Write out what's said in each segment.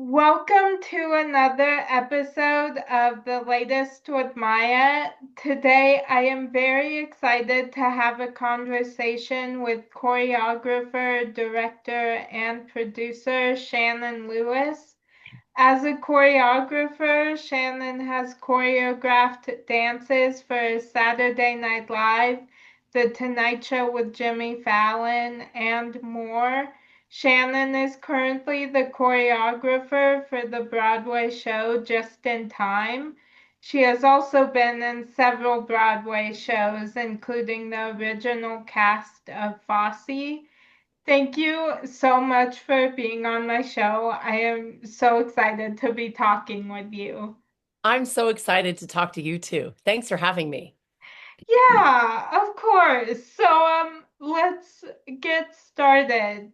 Welcome to another episode of The Latest with Maya. Today, I am very excited to have a conversation with choreographer, director, and producer Shannon Lewis. As a choreographer, Shannon has choreographed dances for Saturday Night Live, The Tonight Show with Jimmy Fallon, and more. Shannon is currently the choreographer for the Broadway show Just in Time. She has also been in several Broadway shows, including the original cast of Fosse. Thank you so much for being on my show. I am so excited to be talking with you. I'm so excited to talk to you too. Thanks for having me. Yeah, of course. Let's get started.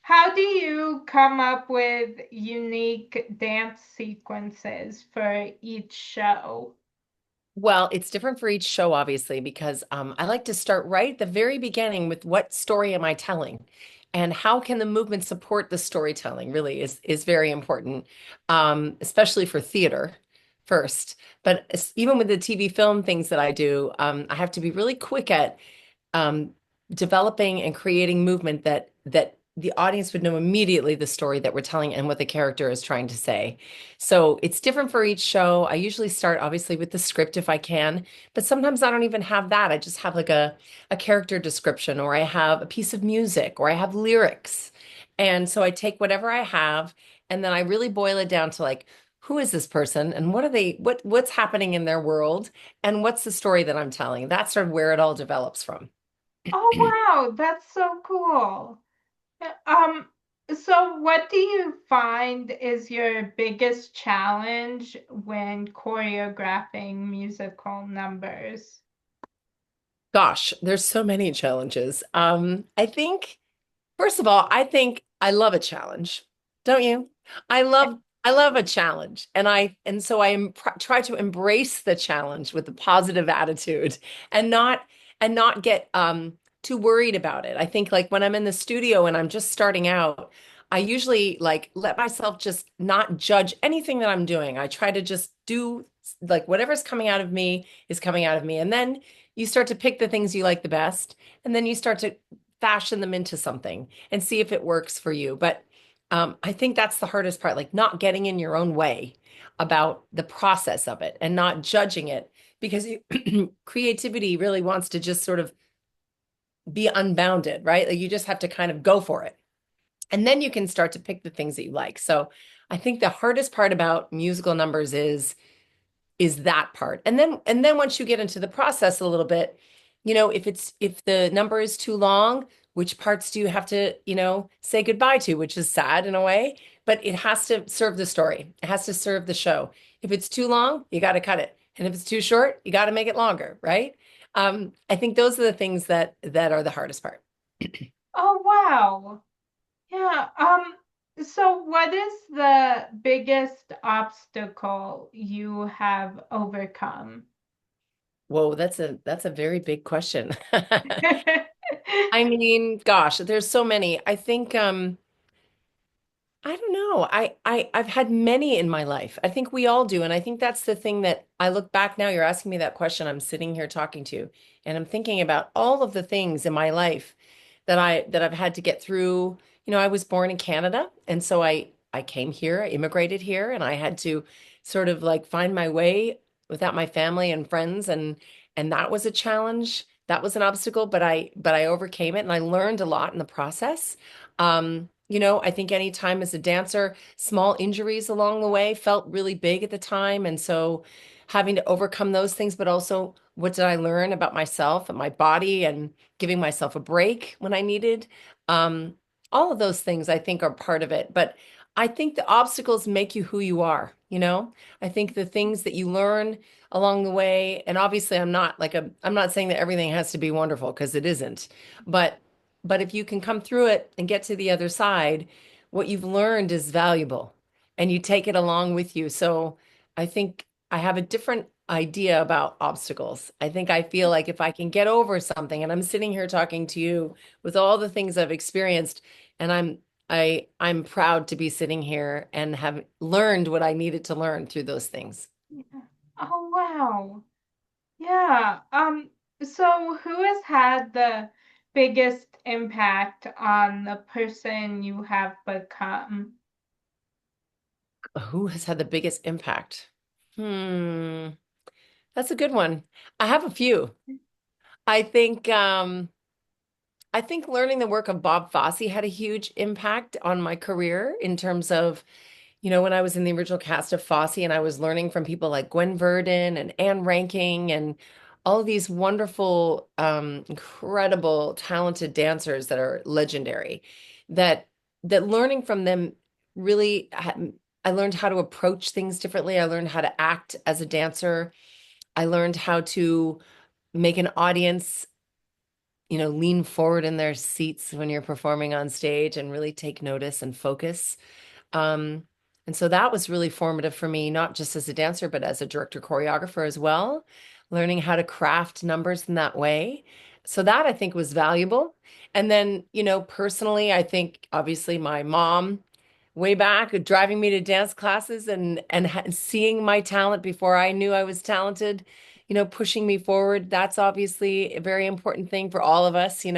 How do you come up with unique dance sequences for each show? Well, it's different for each show, obviously, because I like to start right at the very beginning with what story am I telling? And how can the movement support the storytelling really is very important, especially for theater first. But even with the TV film things that I do, I have to be really quick at um, developing and creating movement that the audience would know immediately the story that we're telling and what the character is trying to say. So it's different for each show. I usually start obviously with the script if I can, but sometimes I don't even have that. I just have like a character description, or I have a piece of music, or I have lyrics. And so I take whatever I have and then I really boil it down to like, who is this person and what are they what's happening in their world and what's the story that I'm telling? That's sort of where it all develops from. Oh, wow, that's so cool. Um, so what do you find is your biggest challenge when choreographing musical numbers? Gosh, there's so many challenges. I think, first of all, I think I love a challenge. Don't you? I love a challenge, and so I try to embrace the challenge with a positive attitude and not get too worried about it. I think like when I'm in the studio and I'm just starting out, I usually like let myself just not judge anything that I'm doing. I try to just do like whatever's coming out of me is coming out of me. And then you start to pick the things you like the best, and then you start to fashion them into something and see if it works for you. But I think that's the hardest part, like not getting in your own way about the process of it and not judging it because creativity really wants to just sort of be unbounded, right? Like you just have to kind of go for it. And then you can start to pick the things that you like. So I think the hardest part about musical numbers is that part. And then once you get into the process a little bit, if the number is too long, which parts do you have to, say goodbye to, which is sad in a way, but it has to serve the story. It has to serve the show. If it's too long, you got to cut it. And if it's too short, you got to make it longer, right? I think those are the things that are the hardest part. Oh, wow. Yeah. So what is the biggest obstacle you have overcome? Whoa, that's a very big question. I mean, gosh, there's so many. I think I don't know. I've had many in my life. I think we all do. And I think that's the thing that I look back now, you're asking me that question. I'm sitting here talking to you, and I'm thinking about all of the things in my life that I've had to get through. I was born in Canada, and so I came here, I immigrated here, and I had to sort of like find my way without my family and friends, and that was a challenge. That was an obstacle, but I overcame it and I learned a lot in the process. I think any time as a dancer, small injuries along the way felt really big at the time. And so having to overcome those things, but also what did I learn about myself and my body and giving myself a break when I needed. Um, all of those things I think are part of it. But I think the obstacles make you who you are. I think the things that you learn along the way, and obviously I'm not saying that everything has to be wonderful because it isn't, but if you can come through it and get to the other side, what you've learned is valuable and you take it along with you. So I think I have a different idea about obstacles. I think I feel like if I can get over something, and I'm sitting here talking to you with all the things I've experienced, and I'm proud to be sitting here and have learned what I needed to learn through those things. Yeah. Oh, wow. Yeah. So who has had the biggest impact on the person you have become? Who has had the biggest impact? That's a good one. I have a few. I think I think learning the work of Bob Fosse had a huge impact on my career in terms of, when I was in the original cast of Fosse and I was learning from people like Gwen Verdon and Anne Ranking and all of these wonderful, incredible, talented dancers that are legendary, that learning from them really I learned how to approach things differently. I learned how to act as a dancer. I learned how to make an audience, lean forward in their seats when you're performing on stage and really take notice and focus. Um, and so that was really formative for me, not just as a dancer, but as a director choreographer as well, learning how to craft numbers in that way. So that I think was valuable. And then, personally, I think obviously my mom way back driving me to dance classes and seeing my talent before I knew I was talented, pushing me forward. That's obviously a very important thing for all of us, at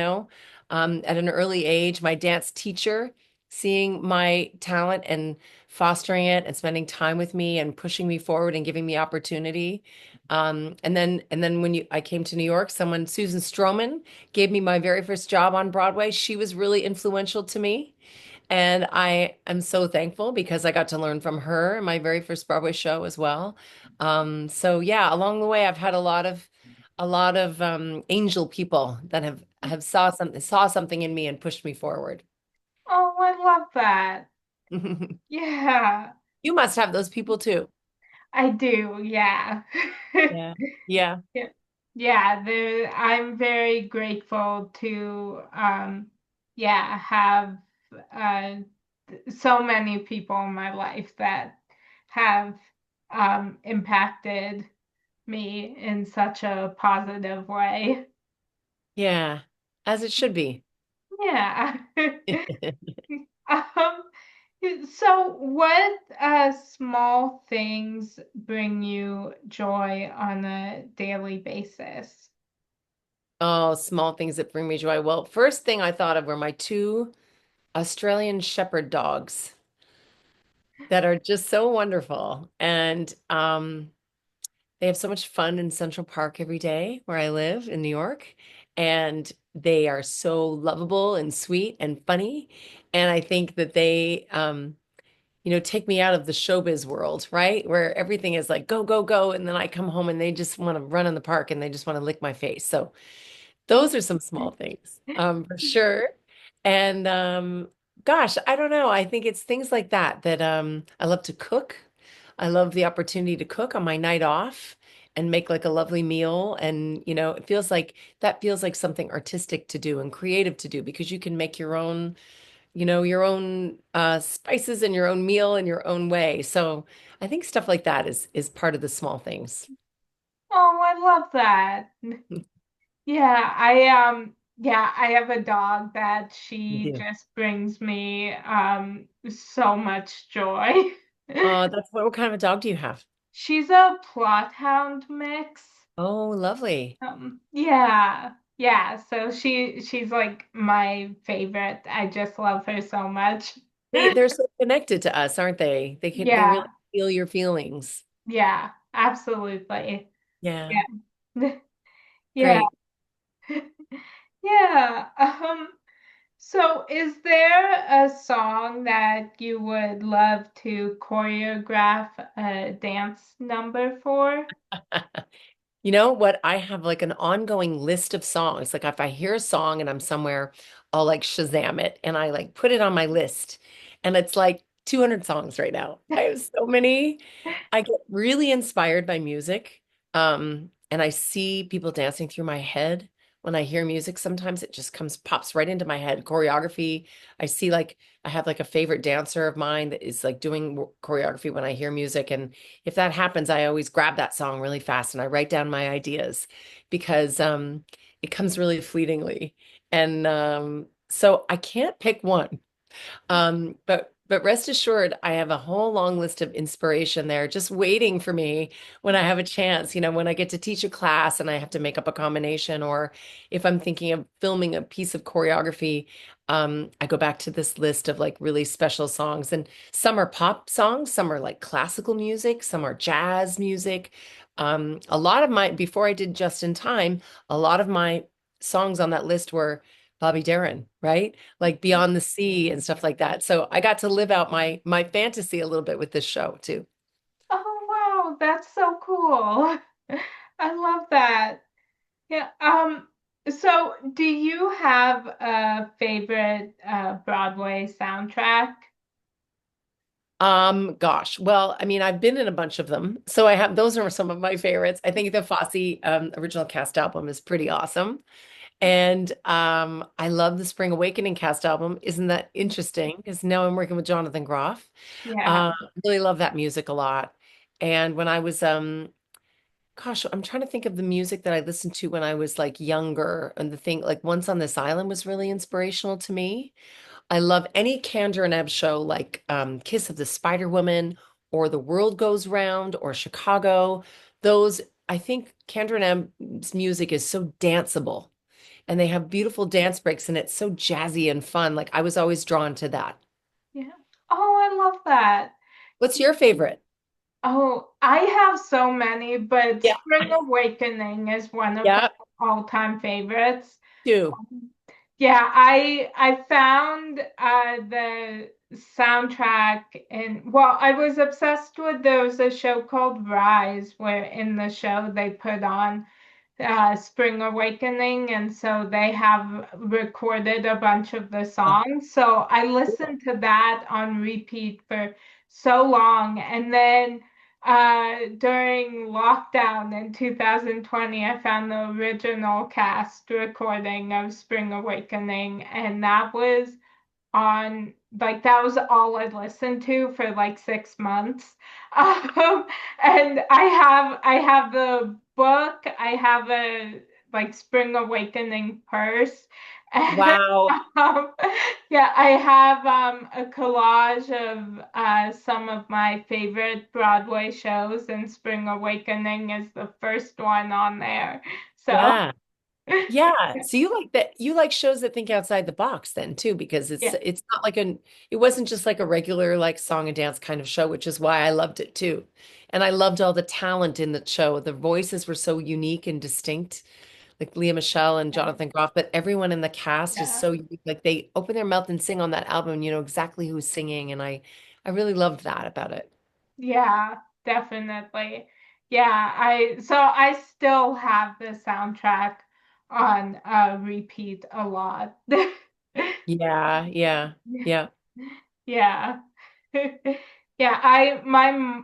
an early age, my dance teacher seeing my talent and fostering it and spending time with me and pushing me forward and giving me opportunity. And then when I came to New York, Susan Stroman, gave me my very first job on Broadway. She was really influential to me. And I am so thankful because I got to learn from her in my very first Broadway show as well. So yeah, along the way, I've had a lot of angel people that have saw something in me and pushed me forward. Oh, I love that. Yeah, You must have those people too. I do. Yeah. Yeah. Yeah. Yeah. Yeah, I'm very grateful to yeah, have uh so many people in my life that have impacted me in such a positive way. Yeah. As it should be. Yeah. Um, so what small things bring you joy on a daily basis? Oh, small things that bring me joy. Well, first thing I thought of were my two Australian Shepherd dogs that are just so wonderful. And they have so much fun in Central Park every day where I live in New York. And they are so lovable and sweet and funny. And I think that they, take me out of the showbiz world, right? Where everything is like, go, go, go. And then I come home and they just want to run in the park and they just want to lick my face. So those are some small things, for sure. And gosh, I don't know. I think it's things like that I love to cook. I love the opportunity to cook on my night off and make like a lovely meal. And, that feels like something artistic to do and creative to do because you can make your own spices and your own meal in your own way. So I think stuff like that is part of the small things. Oh, I love that. Yeah, I have a dog that You she do. just brings me so much joy. Oh, that's what kind of a dog do you have? She's a plot hound mix. Oh, lovely. Yeah, so she's like my favorite. I just love her so much. They're so connected to us, aren't they? They really Yeah, feel your feelings. yeah, absolutely. Yeah, Yeah. Yeah. great. Yeah. So is there a song that you would love to choreograph a dance number for? You know what? I have like an ongoing list of songs. Like if I hear a song and I'm somewhere, I'll like Shazam it and I like put it on my list. And it's like 200 songs right now. I have so many. I get really inspired by music. And I see people dancing through my head when I hear music. Sometimes it just pops right into my head. Choreography. I see like I have like a favorite dancer of mine that is like doing choreography when I hear music. And if that happens, I always grab that song really fast and I write down my ideas because it comes really fleetingly. And so I can't pick one. But rest assured, I have a whole long list of inspiration there just waiting for me when I have a chance, when I get to teach a class and I have to make up a combination, or if I'm thinking of filming a piece of choreography, I go back to this list of like really special songs. And some are pop songs, some are like classical music, some are jazz music. A lot of before I did Just in Time, a lot of my songs on that list were Bobby Darin, right? Like Beyond the Sea and stuff like that. So I got to live out my fantasy a little bit with this show too. Oh wow, that's so cool. I love that. Yeah. So do you have a favorite Broadway soundtrack? Gosh, well, I mean, I've been in a bunch of them, so I have those are some of my favorites. I think the Fosse original cast album is pretty awesome, and I love the Spring Awakening cast album. Isn't that interesting? Because now I'm working with Jonathan Groff. Yeah. Really love that music a lot. And when I was gosh, I'm trying to think of the music that I listened to when I was like younger, and the thing like Once on This Island was really inspirational to me. I love any Kander and Ebb show like Kiss of the Spider Woman or The World Goes Round or Chicago. Those, I think Kander and Ebb's music is so danceable and they have beautiful dance breaks and it's so jazzy and fun. Like I was always drawn to that. Yeah. Oh, I love that. What's your favorite? Oh, I have so many, but Yeah. Spring Awakening is one of my Yeah, all-time favorites. too. Yeah, I found the soundtrack and well, I was obsessed with there was a show called Rise where in the show they put on Spring Awakening, and so they have recorded a bunch of the Oh, songs. So I cool. listened to that on repeat for so long, and then during lockdown in 2020, I found the original cast recording of Spring Awakening, and that was on like that was all I listened to for like 6 months. Um, and I have the book, I have a like Spring Awakening purse. And Wow. um, yeah, I have a collage of some of my favorite Broadway shows, and Spring Awakening is the first one on there. So Yeah. Yeah. So you like that you like shows that think outside the box then too, because yeah, it's not like it wasn't just like a regular like song and dance kind of show, which is why I loved it too. And I loved all the talent in the show. The voices were so unique and distinct, like Leah Michelle and Jonathan Groff, but everyone in the cast is yeah. so unique. Like they open their mouth and sing on that album, you know exactly who's singing. And I really loved that about it. Yeah, definitely. Yeah, I still have the soundtrack on repeat a lot. Yeah, yeah, yeah. Yeah. Yeah, I my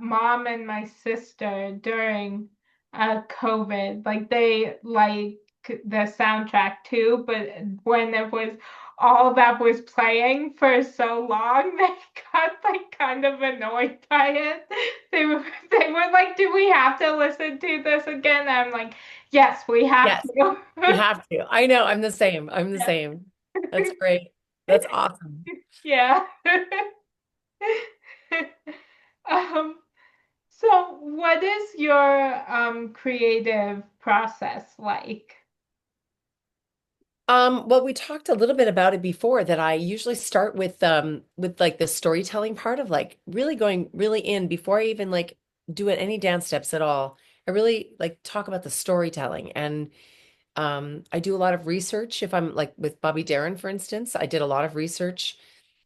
mom and my sister during COVID, like they like the soundtrack too, but when it was all that was playing for so long, they got like kind of annoyed by it. They were like, "Do we have to listen to this again?" I'm like, "Yes, we have Yes. to." You have to. I know. I'm the same. I'm the same. That's great. That's awesome. Yeah. Um, so what is your creative process like? Well, we talked a little bit about it before that I usually start with like the storytelling part of like really going really in before I even like do any dance steps at all. I really like talk about the storytelling and I do a lot of research. If I'm like with Bobby Darin, for instance, I did a lot of research.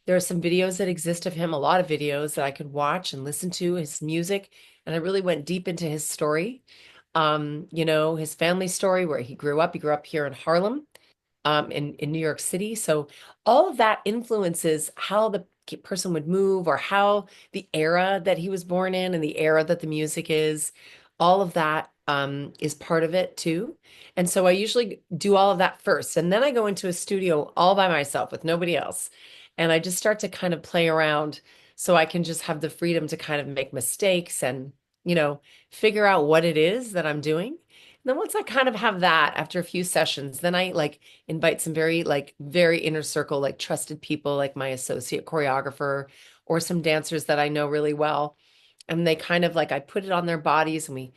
There are some videos that exist of him, a lot of videos that I could watch and listen to his music, and I really went deep into his story. His family story, where he grew up. He grew up here in Harlem, in New York City. So all of that influences how the person would move or how the era that he was born in and the era that the music is. All of that is part of it too. And so I usually do all of that first. And then I go into a studio all by myself with nobody else. And I just start to kind of play around so I can just have the freedom to kind of make mistakes and, figure out what it is that I'm doing. then once I kind of have that after a few sessions, then I like invite some very inner circle, like trusted people, like my associate choreographer or some dancers that I know really well. And they kind of like I put it on their bodies and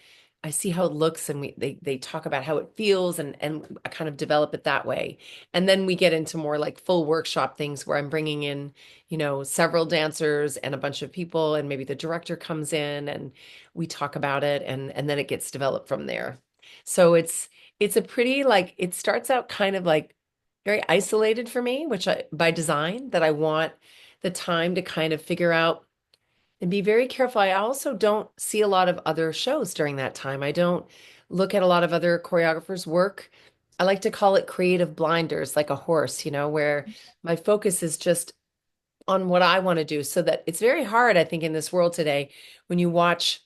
I see how it looks and they talk about how it feels and I kind of develop it that way. And then we get into more like full workshop things where I'm bringing in, several dancers and a bunch of people and maybe the director comes in and we talk about it and then it gets developed from there. So it's a pretty like it starts out kind of like very isolated for me, which I by design that I want the time to kind of figure out and be very careful. I also don't see a lot of other shows during that time. I don't look at a lot of other choreographers' work. I like to call it creative blinders, like a horse, where my focus is just on what I want to do. So that it's very hard, I think, in this world today when you watch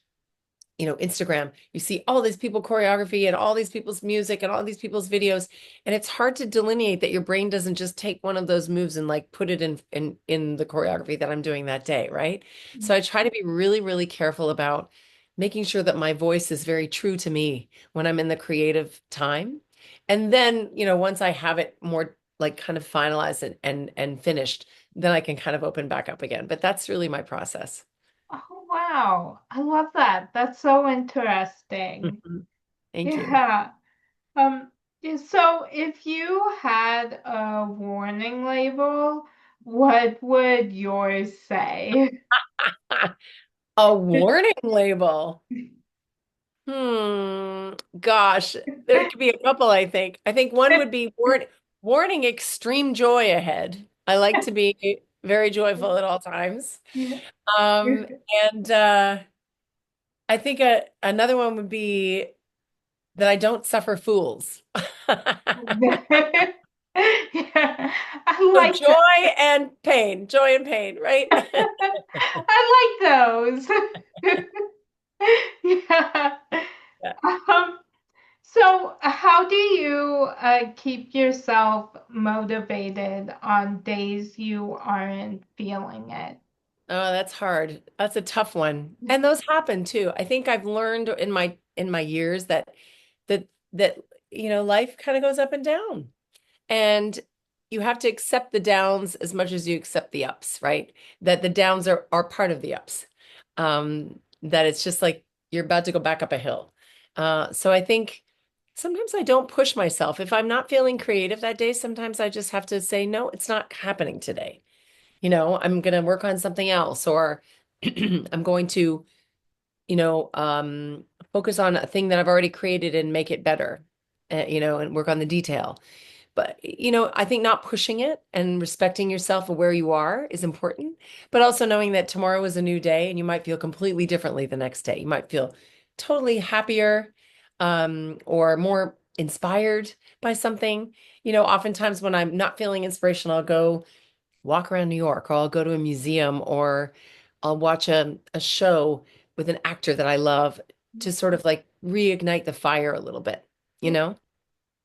Instagram, you see all these people choreography and all these people's music and all these people's videos. And it's hard to delineate that your brain doesn't just take one of those moves and like put it in the choreography that I'm doing that day, right? So I try to be really, really careful about making sure that my voice is very true to me when I'm in the creative time. And then, once I have it more like kind of finalized and finished, then I can kind of open back up again. But that's really my process. Oh, wow. I love that. That's so interesting. Mhm. Thank you. Yeah. Um, yeah, so if you had a warning label, what would yours say? A warning label. Gosh, there could be a couple, I think. I think one would be warning extreme joy ahead. I like to be very joyful at all times. Um, and I think another one would be that I don't suffer fools. Yeah, I So like that. joy and pain, right? I like those. Yeah. Yeah. Um, so how do you keep yourself motivated on days you aren't feeling it? Oh, that's hard. That's a tough one. And those happen too. I think I've learned in my years that life kind of goes up and down. And you have to accept the downs as much as you accept the ups, right? That the downs are part of the ups. That it's just like you're about to go back up a hill. So I think sometimes I don't push myself. If I'm not feeling creative that day, sometimes I just have to say, no, it's not happening today. I'm going to work on something else, or I'm going to, you know, um, focus on a thing that I've already created and make it better, and work on the detail. But, I think not pushing it and respecting yourself and where you are is important, but also knowing that tomorrow is a new day and you might feel completely differently the next day. You might feel totally happier, or more inspired by something. Oftentimes when I'm not feeling inspirational, I'll go walk around New York, or I'll go to a museum, or I'll watch a show with an actor that I love to sort of like reignite the fire a little bit, you know?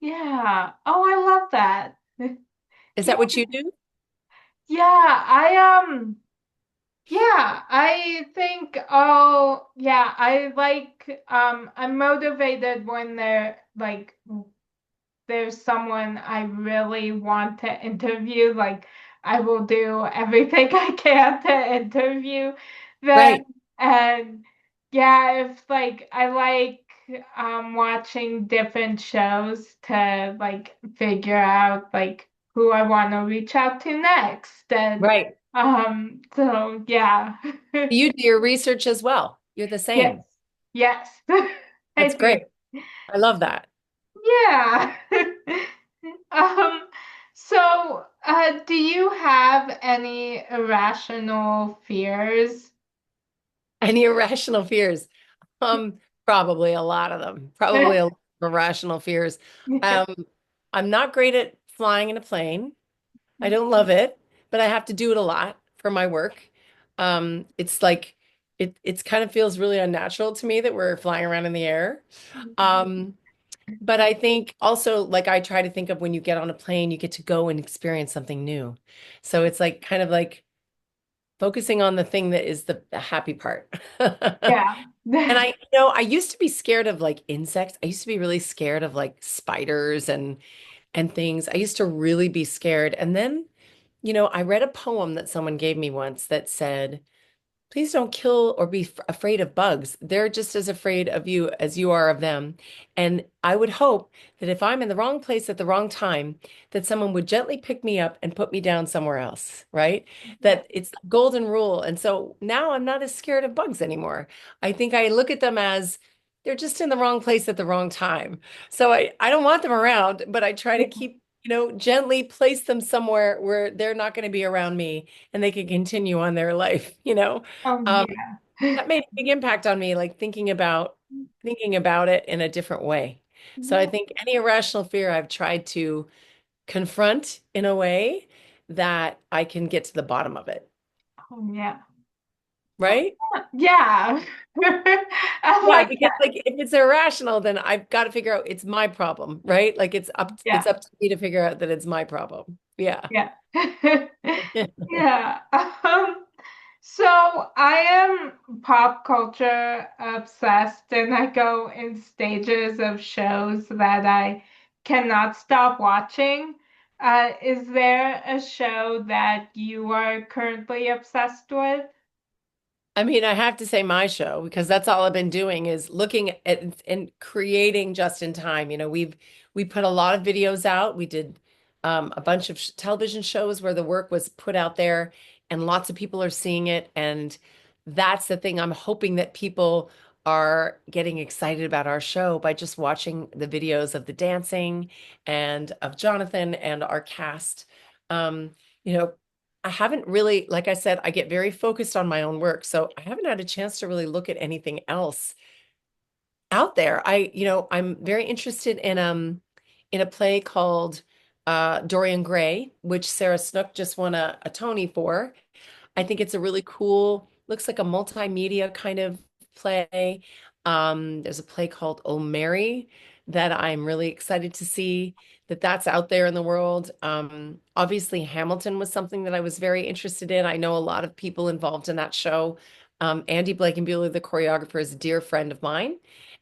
Yeah. Oh, I love that. Is Yeah. that what you do? Yeah, yeah, I think yeah, I'm motivated when there's someone I really want to interview, like I will do everything I can to interview them. Right. And yeah, if like I like watching different shows to like figure out like who I want to reach out to next. And Right. so yeah. You do your research as well. You're the Yes. same. Yes. I That's do. great. I love that. Yeah. Um, so, do you have any irrational fears? Any irrational fears? Probably a lot of them. Probably a lot of irrational fears. Um, I'm not great at flying in a plane. I don't love it, but I have to do it a lot for my work. It's like it's kind of feels really unnatural to me that we're flying around in the air. Um, but I think also like I try to think of when you get on a plane, you get to go and experience something new. So it's like kind of like focusing on the thing that is the happy part. Yeah. And I used to be scared of like insects. I used to be really scared of like spiders and things. I used to really be scared. And then, I read a poem that someone gave me once that said, please don't kill or be afraid of bugs. They're just as afraid of you as you are of them. And I would hope that if I'm in the wrong place at the wrong time, that someone would gently pick me up and put me down somewhere else, right? Yeah. That it's the golden rule. And so now I'm not as scared of bugs anymore. I think I look at them as they're just in the wrong place at the wrong time. So I don't want them around, but I try to keep, gently place them somewhere where they're not going to be around me and they can continue on their life. Oh, Um, yeah. that made a big impact on me, like thinking about it in a different way. So I Yeah. think any irrational fear I've tried to confront in a way that I can get to the bottom of it, Oh, yeah. Oh, right? yeah. I Yeah, like because that. like if it's irrational, then I've got to figure out it's my problem, right? Like it's Yeah. up to me to figure out that it's my problem. Yeah. Yeah. Yeah. So I am pop culture obsessed and I go in stages of shows that I cannot stop watching. Is there a show that you are currently obsessed with? I mean, I have to say my show because that's all I've been doing is looking at and creating just in time. We put a lot of videos out. We did a bunch of television shows where the work was put out there and lots of people are seeing it. And that's the thing. I'm hoping that people are getting excited about our show by just watching the videos of the dancing and of Jonathan and our cast. You know, I haven't really, like I said, I get very focused on my own work. So I haven't had a chance to really look at anything else out there. I'm very interested in a play called Dorian Gray, which Sarah Snook just won a Tony for. I think it's a really cool, looks like a multimedia kind of play. There's a play called Oh Mary that I'm really excited to see that's out there in the world. Obviously, Hamilton was something that I was very interested in. I know a lot of people involved in that show. Andy Blankenbuehler, the choreographer, is a dear friend of mine,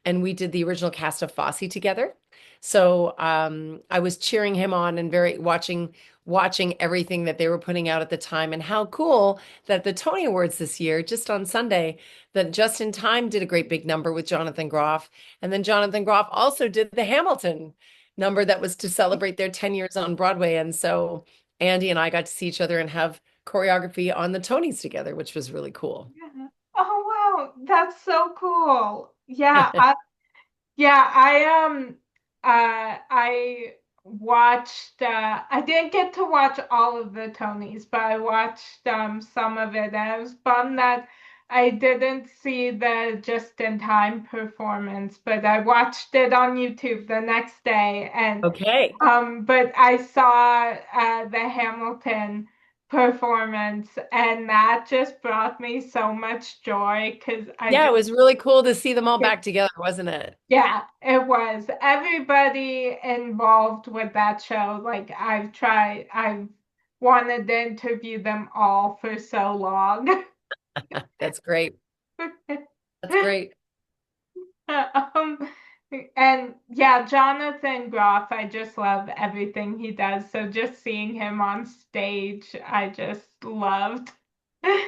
and we did the original cast of Fosse together. So I was cheering him on and very watching everything that they were putting out at the time. And how cool that the Tony Awards this year, just on Sunday, that Just in Time did a great big number with Jonathan Groff. And then Jonathan Groff also did the Hamilton number that was to celebrate their 10 years on Broadway. And so Andy and I got to see each other and have choreography on the Tonys together, which was really cool. Yeah. Oh wow, that's so cool. Yeah, I watched I didn't get to watch all of the Tonys, but I watched some of it and I was bummed that I didn't see the Just in Time performance, but I watched it on YouTube the next day and Okay. but I saw the Hamilton performance and that just brought me so much joy because I Yeah, it just was really cool to see them all back together, wasn't it? yeah, it was. Everybody involved with that show, like I've wanted to interview them all for so long. That's great. That's great. Um, and yeah, Jonathan Groff, I just love everything he does. So just seeing him on stage, I just loved. He's,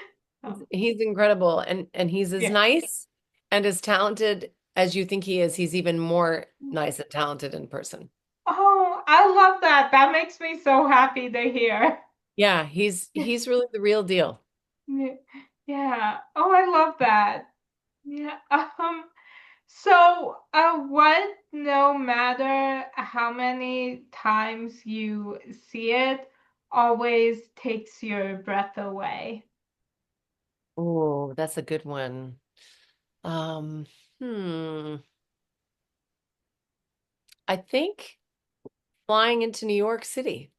Um, he's incredible and he's as yeah. nice and as talented as you think he is. He's even more nice and talented in person. Oh, I love that. That makes me so happy to hear. Yeah, he's really the real deal. Yeah. Yeah. Oh, I love that. Yeah. What, no matter how many times you see it, always takes your breath away? Oh, that's a good one. Um, hmm. I think flying into New York City.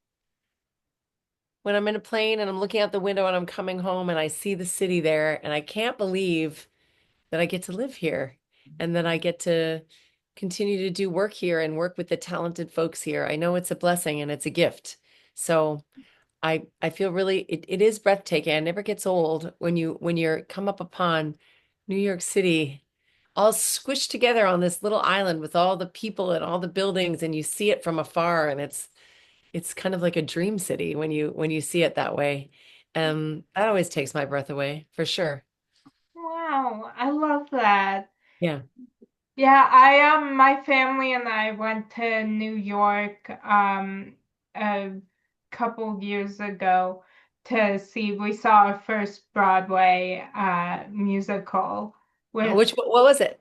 When I'm in a plane and I'm looking out the window and I'm coming home and I see the city there and I can't believe that I get to live here and that I get to continue to do work here and work with the talented folks here. I know it's a blessing and it's a gift. So I feel really it is breathtaking. It never gets old when you're come up upon New York City. all squished together on this little island with all the people and all the buildings, and you see it from afar, and it's kind of like a dream city when you see it that way. That always takes my breath away, for sure. Wow, I love that. Yeah. Yeah, my family and I went to New York a couple years ago to see we saw our first Broadway musical with What was it?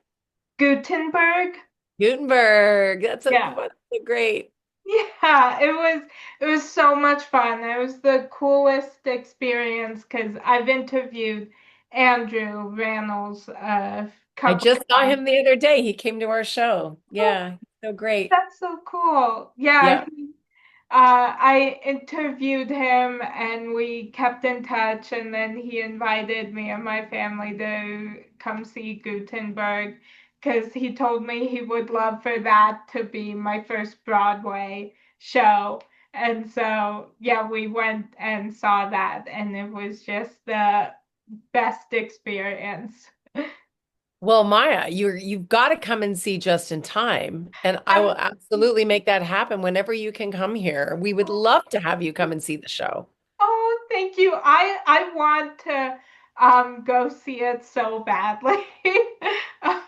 Gutenberg. Gutenberg. Yeah. That's so great. Yeah, it was so much fun. It was the coolest experience because I've interviewed Andrew Rannells a I couple just saw times. him the other day. He came to our show. Oh, Yeah, so great. that's so cool. Yeah, Yeah. I interviewed him and we kept in touch, and then he invited me and my family to come see Gutenberg because he told me he would love for that to be my first Broadway show. And so, yeah, we went and saw that, and it was just the best experience. Well, Maya, you've got to come and see Just in Time, and I will I'm absolutely make that happen whenever you can come here. We would love to have you come and see the show. Oh, thank you. I want to go see it so badly.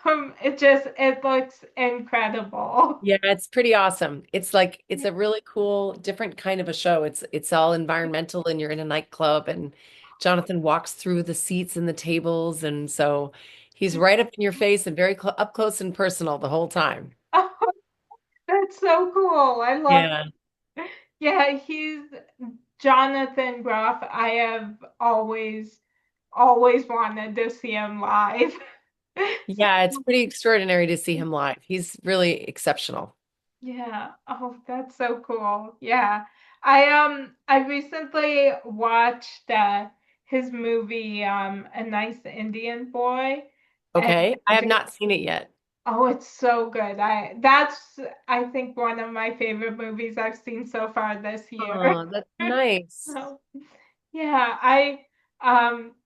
It looks incredible. Yeah, it's pretty awesome. It's a really cool, different kind of a show. It's all environmental and you're in a nightclub and Jonathan walks through the seats and the tables and so he's right up in your face and very cl up close and personal the whole time. Oh, that's so cool. I love Yeah. Yeah, he's Jonathan Groff. I have always wanted to see him live. So Yeah, it's pretty extraordinary to see him live. He's really exceptional. yeah. Oh, that's so cool. Yeah. I recently watched his movie A Nice Indian Boy, and Okay. I have just not seen it yet. oh, it's so good. I think one of my favorite movies I've seen so far this year. Oh, that's nice. So, yeah,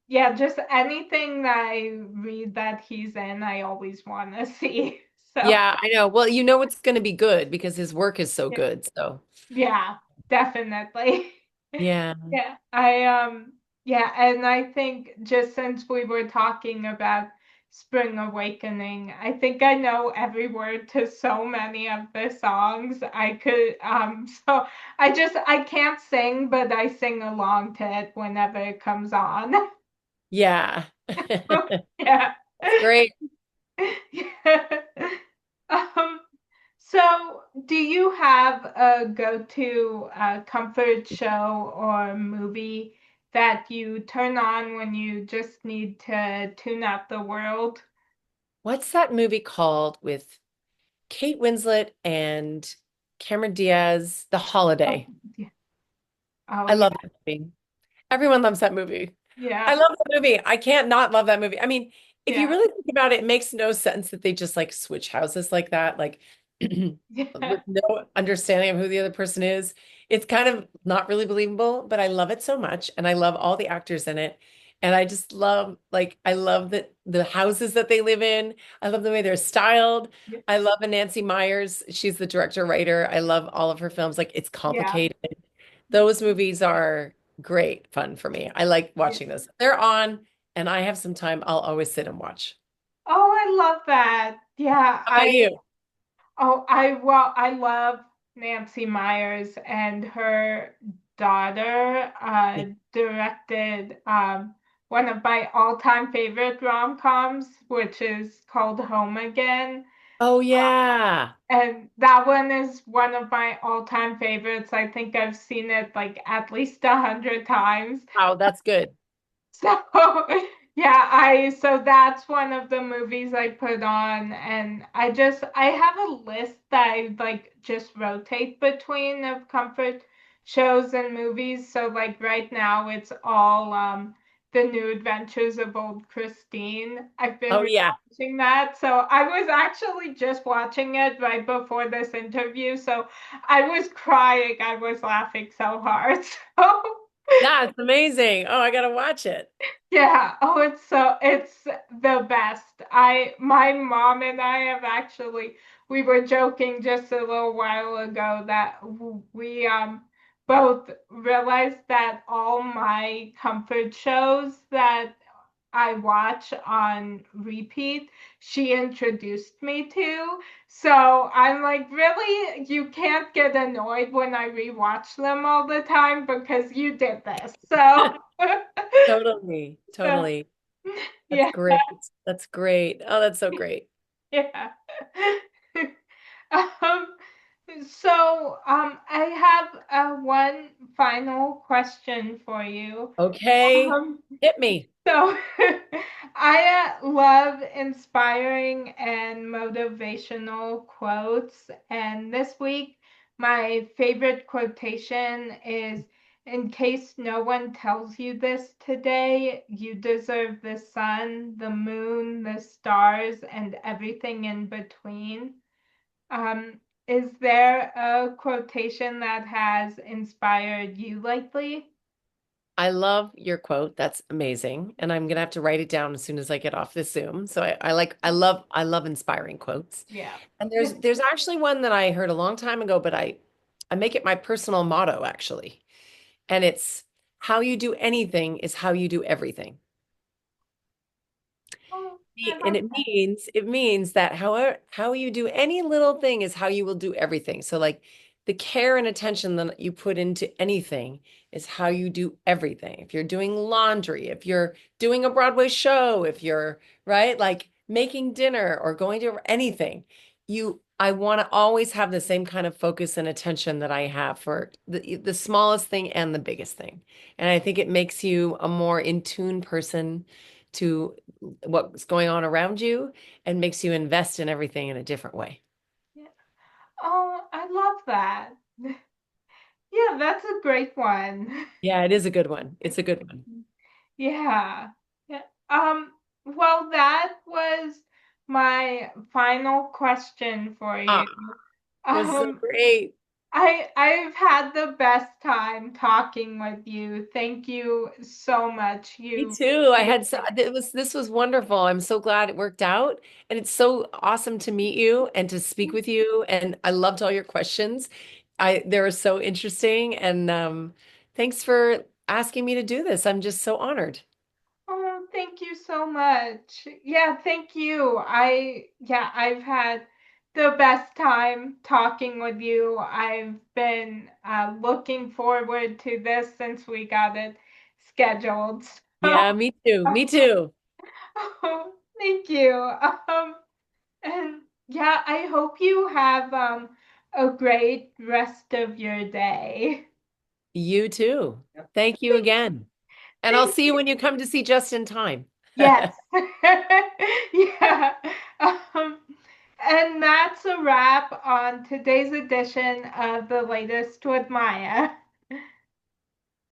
yeah, just anything that I read that he's in, I always want to see. So, Yeah, I know. Well, you know it's going to be good because his work is so yeah. good. So, Yeah, definitely. yeah. Yeah, yeah, and I think just since we were talking about Spring Awakening, I think I know every word to so many of the songs. I could so I can't sing, but I sing along to it whenever it comes on. Yeah. Yeah. That's great. Yeah. Um, so, do you have a go-to comfort show or movie that you turn on when you just need to tune out the world? What's that movie called with Kate Winslet and Cameron Diaz? The Oh, Holiday. yeah. Oh, I yeah. love that movie. Everyone loves that movie. I Yeah. love that movie. I can't not love that movie. I mean, if you Yeah. really think about it, it makes no sense that they just like switch houses like that, like with Yeah. no understanding of who the other person is. It's kind of not really believable, but I love it so much. And I love all the actors in it. And I just love, like, I love the houses that they live in. I love the way they're styled. Yeah. I love Nancy Meyers. She's the director, writer. I love all of her films. Like, it's Yeah. complicated. Those movies are great fun for me. I like Yeah. watching those. They're on and I have some time, I'll always sit and watch. Oh, I love that. Yeah, How about you? I love Nancy Meyers, and her daughter directed one of my all-time favorite rom-coms, which is called Home Again. Oh yeah. And that one is one of my all-time favorites. I think I've seen it like at least 100 times. Oh, that's good. So yeah, I so that's one of the movies I put on, and I have a list that I like just rotate between of comfort shows and movies. So like right now it's all The New Adventures of Old Christine. I've been Oh yeah. rewatching that. So I was actually just watching it right before this interview. So I was crying. I was laughing so hard. So That's amazing. Oh, I gotta watch it. Yeah. Oh, it's the best. My mom and I have actually, we were joking just a little while ago that we both realized that all my comfort shows that I watch on repeat, she introduced me to. So I'm like, really, you can't get annoyed when I rewatch them all the time because you did this. So Totally, totally. That's yeah, great. That's great. Oh, that's so great. yeah. Um, I have one final question for you. Okay. Um, Hit me. So I love inspiring and motivational quotes. And this week, my favorite quotation is, in case no one tells you this today, you deserve the sun, the moon, the stars, and everything in between. Is there a quotation that has inspired you lately? I love your quote. That's amazing. And I'm gonna have to write it down as soon as I get off the Zoom. So I love inspiring quotes. Yeah. And there's actually one that I heard a long time ago, but I make it my personal motto actually. And it's how you do anything is how you do everything. Oh, I And love that. it means that how you do any little thing is how you will do everything. So like the care and attention that you put into anything is how you do everything. If you're doing laundry, if you're doing a Broadway show, if you're right, like making dinner or going to anything, I want to always have the same kind of focus and attention that I have for the smallest thing and the biggest thing. And I think it makes you a more in tune person to what's going on around you and makes you invest in everything in a different way. Yeah. Oh, I love that. Yeah, that's a great one. Yeah, it is a good one. It's a good one. Yeah. Yeah. Well, that was my final question for Ah, you. it was so Um, great. I've had the best time talking with you. Thank you so much. Me You too. I made had so it was this was wonderful. I'm so glad it worked out. And it's so awesome to meet you and to speak with you. And I loved all your questions. They were so interesting. And thanks for asking me to do this. I'm just so honored. Oh, thank you so much. Yeah, thank you. I've had the best time talking with you. I've been looking forward to this since we got it scheduled. So, Yeah, me too. Me too. oh, thank you. And yeah, I hope you have a great rest of your day. You too. Thank you Thank, again. And I'll thank see you you. when you come to see just in time. Yes. Yeah. Um, and that's a wrap on today's edition of the latest with Maya.